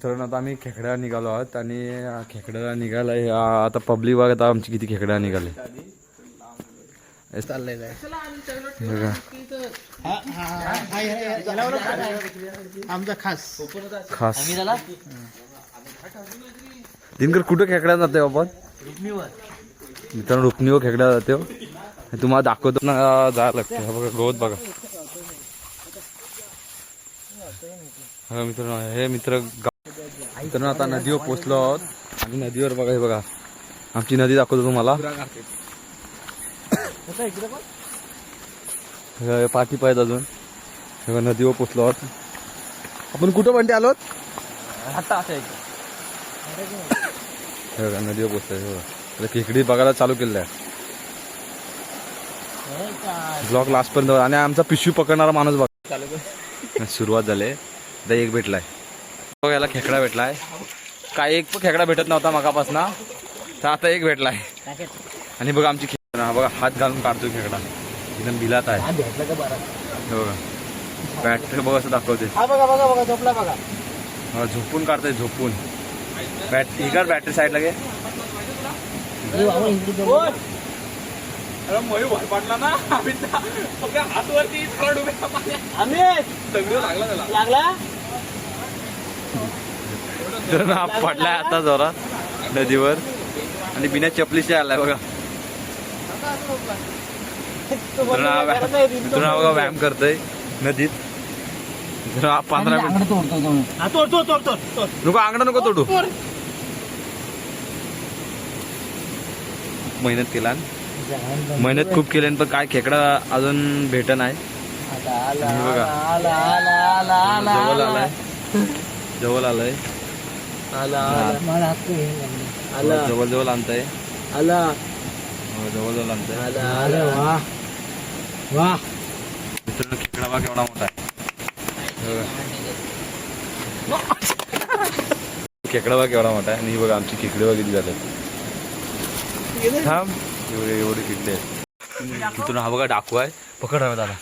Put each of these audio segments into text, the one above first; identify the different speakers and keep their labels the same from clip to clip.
Speaker 1: मित्रांनो आता आम्ही खेकड्या निघालो आहोत आणि खेकड्याला निघालाय आता पब्लिक बघा आता आमची किती खेकड्या निघाले बघा
Speaker 2: आमचा खास
Speaker 1: खास दिनकर कुठं खेकड्या जाते आपण मित्रांनो रुक्मिणीवर खेकड्या जाते तुम्हाला दाखवतो ना जायला लागते बघा गवत बघा मित्रांनो हे मित्रांनो आता नदीवर पोचलो आहोत आणि नदीवर बघा हे बघा आमची नदी दाखवतो तुम्हाला पाठी पाहिजे अजून हे नदीवर पोचलो आहोत आपण कुठं म्हणते आलोत
Speaker 2: आता
Speaker 1: हे बघा नदीवर पोचलोय खेकडी बघायला चालू केलेलं आहे ब्लॉग लास्ट पर्यंत आणि आमचा पिशवी पकडणारा माणूस बघा सुरुवात झाली आता एक भेटलाय बघा याला खेकडा भेटलाय काय एक पण खेकडा भेटत नव्हता मगापासून तर आता एक भेटलाय आणि बघा आमची खेकडा बघा हात घालून काढतोय खेकडा एकदम बिलात आहे बघा बॅटरी बघा असं दाखवते झोपून काढतोय झोपून बॅटरी साईडला गे
Speaker 2: पडला ना हातवरती
Speaker 1: लागला पडलाय आता जोरात नदीवर आणि बिना चपलीचे आलाय बघा बघा व्यायाम करतोय नदीत 15 मिनिट नको अंगडा नको तोडू मेहनत केला मेहनत खूप केली पण काय खेकडा अजून भेट नाही बघा जवळ आलाय जवळ जवळ आणताय जवळ जवळ आणताय मित्रांनो खेकडा बघा केवढा मोठा आहे खेकडा बघा केवढा मोठा आहे आणि बघा आमची खेकडे बघितली जातात थांब एवढे किडले आहेत तिथून हा बघा डाकू आहे पकड हवा दादा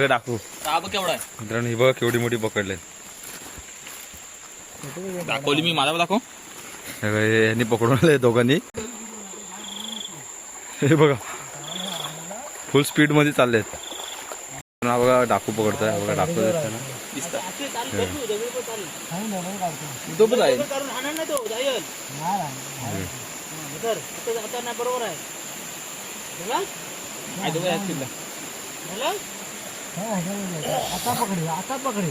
Speaker 1: डाकू मित्रांनो ही बघा केवढी मोठी पकडले
Speaker 2: दाखवली मी माझा दाखव
Speaker 1: यांनी पकडून आले दोघांनी हे बघा फुल स्पीड मध्ये चाललेत हा बघा डाकू पकडताय बघा डाकू
Speaker 2: बरोबर आहे आता पकडे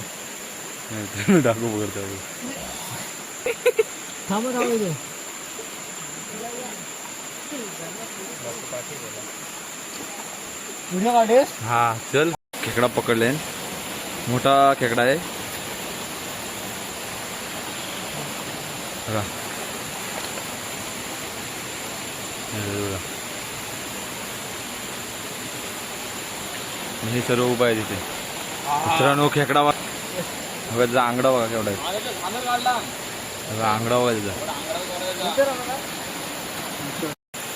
Speaker 1: डाकू पकडताय हा चल खेकडा पकडले मोठा खेकडा आहे हे सर्व उभा आहे तिथे मित्रांनो खेकडा बघा त्याचा आंगडा बघा केवढा आहे आंगडा बघा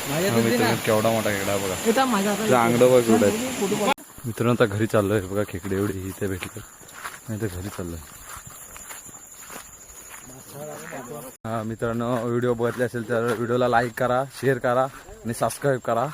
Speaker 1: त्याचा केवढा मोठा खेकडा बघा आंगडा बघा केवढा आहे मित्रांनो आता घरी चाललोय बघा खेकडे एवढी इथे भेटले नाही तर घरी चाललोय मित्रांनो व्हिडिओ बघितले असेल तर व्हिडिओला लाईक करा शेअर करा आणि सबस्क्राईब करा